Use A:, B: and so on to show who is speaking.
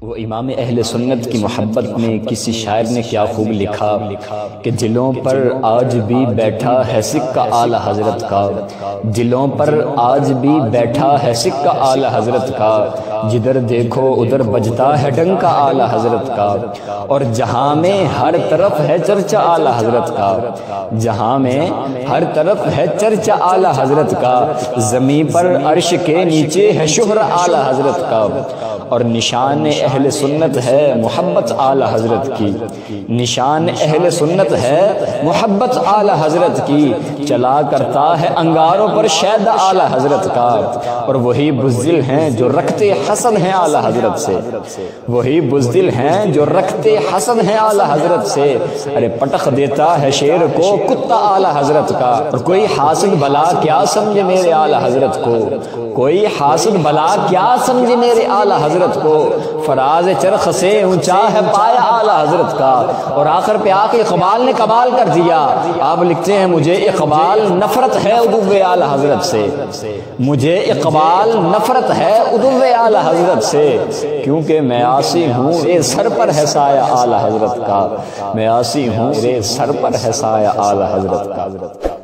A: وہ امام اہل سنت کی محبت میں کسی شاعر نے کیا خوب لکھا کہ دلوں پر آج بھی بیٹھا ہے سکہ اعلی حضرت کا، دلوں پر آج بھی بیٹھا ہے سکہ اعلی حضرت کا، جدھر دیکھو ادھر بجتا ہے ڈنکا اعلی حضرت کا، اور جہاں میں ہر طرف ہے چرچا اعلی حضرت کا، جہاں میں ہر طرف ہے چرچا اعلی حضرت کا، زمین پر عرش کے نیچے ہے شہرہ اعلی حضرت کا، اور نشان اہل سنت ہے محبت اعلی حضرت کی، نشان اہل سنت ہے محبت اعلی حضرت کی، چلا کرتا ہے انگاروں پر شید اعلی حضرت کا، اور وہی بزدل ہیں جو رکھتے حسد ہیں اعلی حضرت سے، وہی بزدل ہیں جو رکھتے حسد ہیں اعلی حضرت سے، ارے پٹخ دیتا ہے شیر کو کتا اعلی حضرت کا، اور کوئی حاسد بلا کیا سمجھے میرے اعلی حضرت کو، کوئی حاسد بلا کیا سمجھے میرے اعلی حضرت کو، فراز چرخ سے اونچا ہے پایا اعلی حضرت کا، اور آخر پہ آ کے اقبال نے کمال کر دیا، آپ لکھتے ہیں مجھے اقبال نفرت ہے ادب اعلی حضرت سے، مجھے اقبال نفرت ہے ادب اعلی حضرت سے، کیونکہ میں عاصی ہوں میرے سر پر ہے سایہ اعلی حضرت کا، میں عاصی ہوں میرے سر پر ہے سایہ اعلی حضرت کا۔